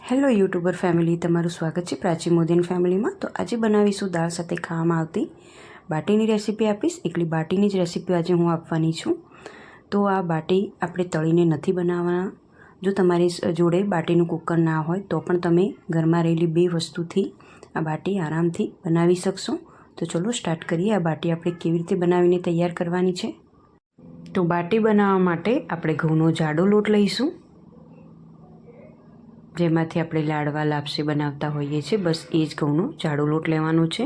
Hello YouTuber family, તમારું સ્વાગત છે પ્રાચી મોદીન ફેમિલીમાં। તો આજે બનાવીશું દાળ સાથે ખાવામાં આવતી બાટીની રેસીપી આપીશ। એકલી બાટીની જ રેસીપી આજે હું આપવાની છું। તો આ બાટી આપણે તળીને નથી બનાવવાના। જો તમારી જોડે બાટીનું કુકર ના હોય તો પણ તમે ઘરમાં રહેલી બે વસ્તુથી આ બાટી આરામથી બનાવી શકશો। તો ચલો સ્ટાર્ટ કરીએ। આ બાટી આપણે કેવી રીતે બનાવીને તૈયાર કરવાની છે। તો બાટી બનાવવા માટે આપણે ઘઉંનો જાડો લોટ લઈશું, જેમાંથી આપણે લાડવા લાપસી બનાવતા હોઈએ છીએ। બસ એ જ ઘઉંનો જાડો લોટ લેવાનો છે।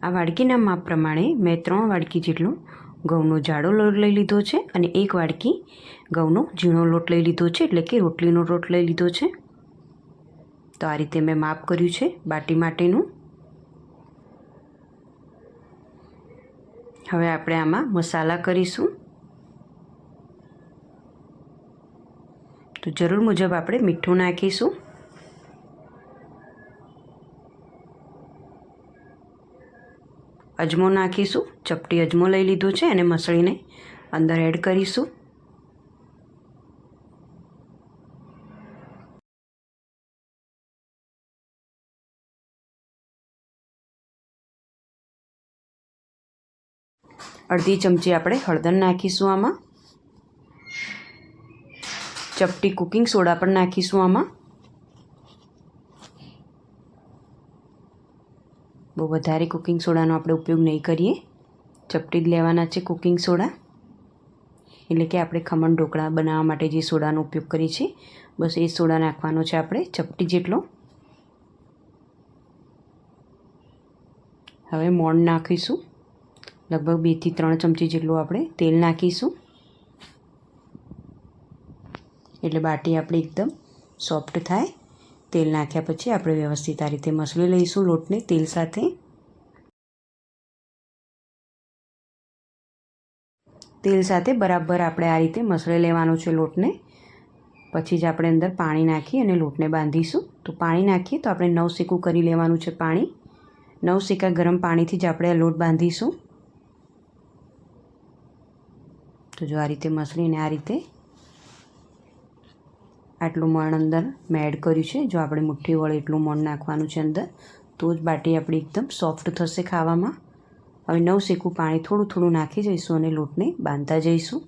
આ વાડકીના માપ પ્રમાણે મેં 3 વાડકી જેટલો ઘઉંનો જાડો લોટ લઈ લીધો છે અને 1 વાડકી ઘઉંનો ઝીણો લોટ લઈ લીધો છે, એટલે કે રોટલીનો લોટ લઈ લીધો છે। તો આ રીતે મેં માપ કર્યું છે બાટી માટેનું। હવે આપણે આમાં મસાલા કરીશું। તો જરૂર મુજબ આપણે મીઠું નાખીશું, અજમો નાખીશું। ચપટી અજમો લઈ લીધો છે અને મસળીને અંદર એડ કરીશું। અડધી ચમચી આપણે હળદર નાખીશું આમાં। ચપટી કુકિંગ સોડા પણ નાખીશું આમાં। બહુ વધારે કુકિંગ સોડાનો આપણે ઉપયોગ નહીં કરીએ, ચપટી જ લેવાના છે કુકિંગ સોડા, એટલે કે આપણે ખમણ ઢોકળા બનાવવા માટે જે સોડાનો ઉપયોગ કરીએ છીએ બસ એ સોડા નાખવાનો છે આપણે, ચપટી જેટલો। હવે મોણ નાખીશું, લગભગ 2 થી 3 ચમચી જેટલું આપણે તેલ નાખીશું, એટલે બાટી આપણી એકદમ સોફ્ટ થાય। તેલ નાખ્યા પછી આપણે વ્યવસ્થિત આ રીતે મસળી લઈશું લોટને તેલ સાથે। તેલ સાથે બરાબર આપણે આ રીતે મસળી લેવાનો છે લોટને। પછી જ આપણે અંદર પાણી નાખી અને લોટને બાંધીશું। તો પાણી નાખીએ તો આપણે 9 સેકું કરી લેવાનું છે પાણી। 9 સેકા ગરમ પાણીથી જ આપણે આ લોટ બાંધીશું। તો જો આ રીતે મસળીને આ રીતે આટલું મોણ અંદર મેં એડ કર્યું છે। જો આપણે મુઠ્ઠી વળે એટલું મોણ નાખવાનું છે અંદર, તો જ બાટી આપણી એકદમ સોફ્ટ થશે ખાવામાં। હવે 9 સેકું પાણી થોડું થોડું નાખી જઈશું અને લોટને બાંધતા જઈશું।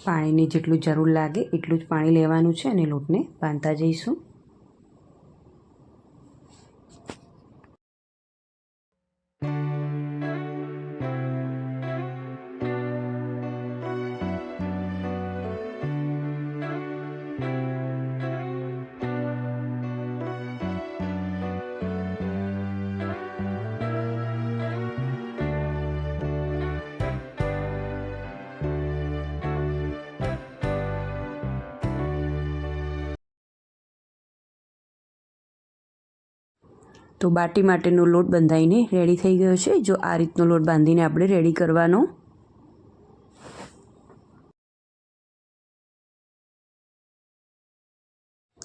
પાણીની જેટલું જરૂર લાગે એટલું જ પાણી લેવાનું છે અને લોટને બાંધતા જઈશું। તો બાટી માટેનો લોટ બંધાઈને રેડી થઈ ગયો છે। જો આ રીતનો લોટ બાંધીને આપણે રેડી કરવાનો।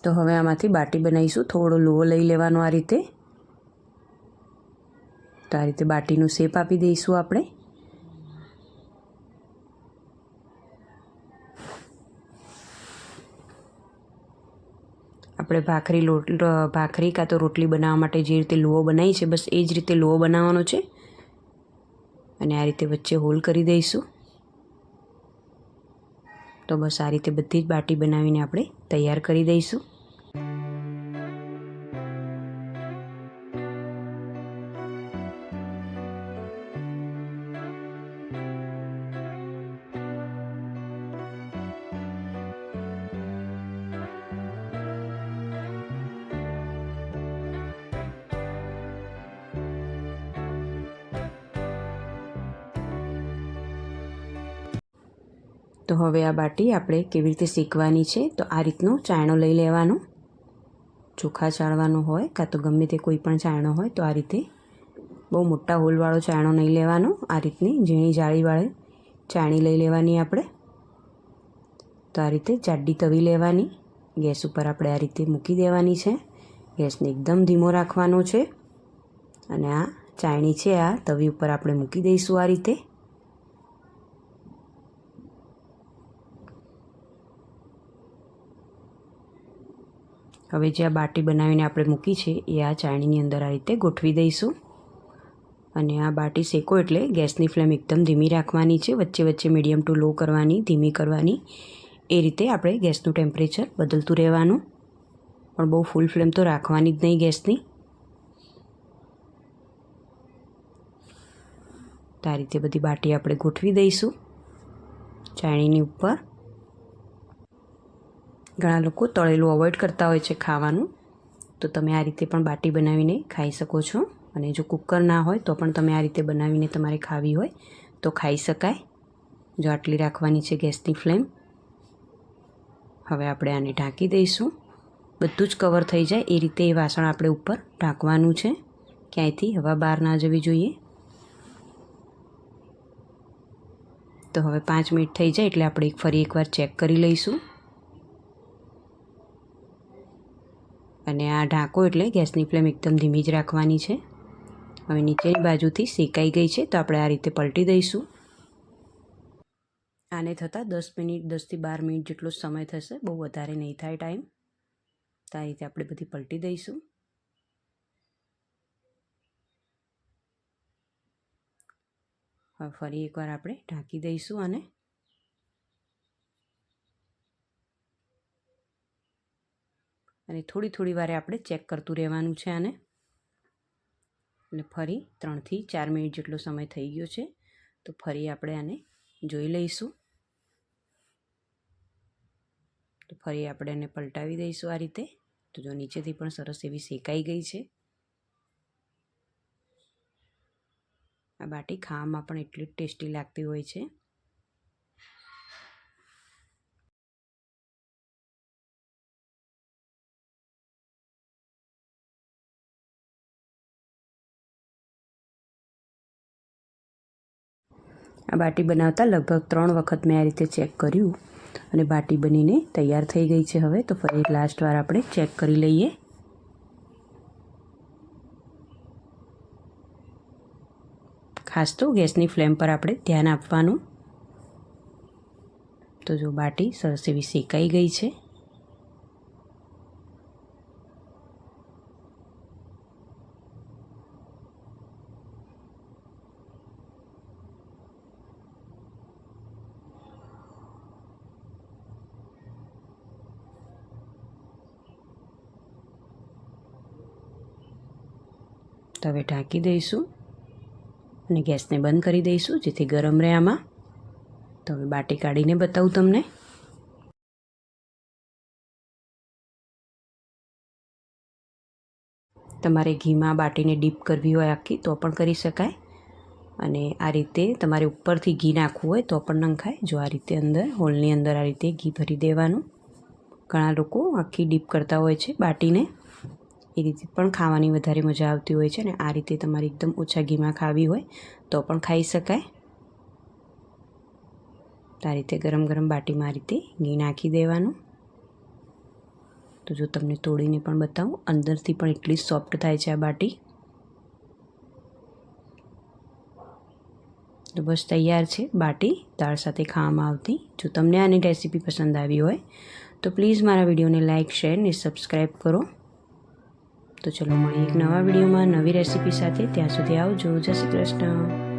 તો હવે આમાંથી બાટી બનાવીશું। થોડો લોહો લઈ લેવાનો આ રીતે। તો આ રીતે બાટીનું શેપ આપી દઈશું આપણે। આપણે ભાખરી કાં તો રોટલી બનાવવા માટે જે રીતે લોહો બનાવી છે બસ એ જ રીતે લોહો બનાવવાનો છે અને આ રીતે વચ્ચે હોલ કરી દઈશું। તો બસ આ રીતે બધી જ બાટી બનાવીને આપણે તૈયાર કરી દઈશું। તો હવે આ બાટી આપણે કેવી રીતે શેકવાની છે। તો આ રીતનો ચાયણો લઈ લેવાનો, ચોખા ચાળવાનો હોય કાં તો ગમે તે કોઈ પણ ચાયણો હોય તો આ રીતે બહુ મોટા હોલવાળો ચાયણો નહીં લેવાનો, આ રીતની ઝીણી જાળીવાળી ચાયણી લઈ લેવાની આપણે। તો આ રીતે જાડી તવી લેવાની, ગેસ ઉપર આપણે આ રીતે મૂકી દેવાની છે। ગેસને એકદમ ધીમો રાખવાનો છે। અને આ ચાયણી છે આ તવી ઉપર આપણે મૂકી દઈશું આ રીતે. હવે જે આ બાટી બનાવીને આપણે મૂકી છે એ આ ચાયણીની અંદર આ રીતે ગોઠવી દઈશું. અને આ બાટી શેકો એટલે ગેસની ફ્લેમ એકદમ ધીમી રાખવાની છે, વચ્ચે વચ્ચે મીડિયમ ટુ લો કરવાની, ધીમી કરવાની. એ રીતે આપણે ગેસનું ટેમ્પરેચર બદલતું રહેવાનું, પણ બહુ ફૂલ ફ્લેમ તો રાખવાની જ નહીં ગેસની. તો આ રીતે બધી બાટી આપણે ગોઠવી દઈશું ચાયણીની ઉપર. ઘણા લોકો તળેલું અવોઇડ કરતા હોય છે ખાવાનું, તો તમે આ રીતે પણ બાટી બનાવીને ખાઈ શકો છો. અને જો કુકર ના હોય તો પણ તમે આ રીતે બનાવીને તમારે ખાવી હોય તો ખાઈ શકાય. જો આટલી રાખવાની છે ગેસની ફ્લેમ. હવે આપણે આને ઢાંકી દઈશું. બધું જ કવર થઈ જાય એ રીતે એ વાસણ આપણે ઉપર ઢાંકવાનું છે, ક્યાંયથી હવા બહાર ના જવી જોઈએ. તો હવે 5 મિનિટ થઈ જાય એટલે આપણે ફરી એકવાર ચેક કરી લઈશું. અને આ ઢાંકો એટલે ગેસની ફ્લેમ એકદમ ધીમી જ રાખવાની છે. હવે નીચેની બાજુથી શેકાઈ ગઈ છે તો આપણે આ રીતે પલટી દઈશું. આને થતાં 10 મિનિટ 10 થી 12 મિનિટ જેટલો સમય થશે, બહુ વધારે નહીં થાય ટાઈમ. તો આ રીતે આપણે બધી પલટી દઈશું. હવે ફરી એકવાર આપણે ઢાંકી દઈશું આને. અને થોડી થોડી વારે આપણે ચેક કરતું રહેવાનું છે આને. અને ફરી 3 થી 4 મિનિટ જેટલો સમય થઈ ગયો છે તો ફરી આપણે આને જોઈ લઈશું. તો ફરી આપણે એને પલટાવી દઈશું આ રીતે. તો જો નીચેથી પણ સરસ એવી શેકાઈ ગઈ છે. આ બાટી ખાવામાં પણ એટલી જ ટેસ્ટી લાગતી હોય છે. આ બાટી બનાવતા લગભગ 3 વખત મેં આ રીતે ચેક કર્યું અને બાટી બનીને તૈયાર થઈ ગઈ છે. હવે તો ફરી લાસ્ટ વાર આપણે ચેક કરી લઈએ. ખાસ તો ગેસની ફ્લેમ પર આપણે ધ્યાન આપવાનું. તો જો બાટી સરસ એવી શેકાઈ ગઈ છે. તો હવે ઢાંકી દઈશું અને ગેસને બંધ કરી દઈશું જેથી ગરમ રહે આમાં. તો હવે બાટી કાઢીને બતાવું તમને. તમારે ઘીમાં બાટીને ડીપ કરવી હોય આખી તો પણ કરી શકાય. અને આ રીતે તમારે ઉપરથી ઘી નાખવું હોય તો પણ નખાય. જો આ રીતે અંદર હોલની અંદર આ રીતે ઘી ભરી દેવાનું. ઘણા લોકો આખી ડીપ કરતા હોય છે બાટીને, એ રીતે પણ ખાવાની વધારે મજા આવતી હોય છે. અને આ રીતે તમારે એકદમ ઓછા ઘીમાં ખાવી હોય તો પણ ખાઈ શકાય. તો આ રીતે ગરમ ગરમ બાટીમાં આ રીતે ઘી નાખી દેવાનું. તો જો તમને તોડીને પણ બતાવું, અંદરથી પણ એટલી જ સોફ્ટ થાય છે આ બાટી. તો બસ તૈયાર છે બાટી દાળ સાથે ખાવામાં આવતી. જો તમને આની રેસીપી પસંદ આવી હોય તો પ્લીઝ મારા વિડીયોને લાઇક, શેર અને સબસ્ક્રાઈબ કરો. તો ચલો મળીએ એક નવા વિડીયોમાં નવી રેસીપી સાથે. ત્યાં સુધી આવજો. જય શ્રી કૃષ્ણ.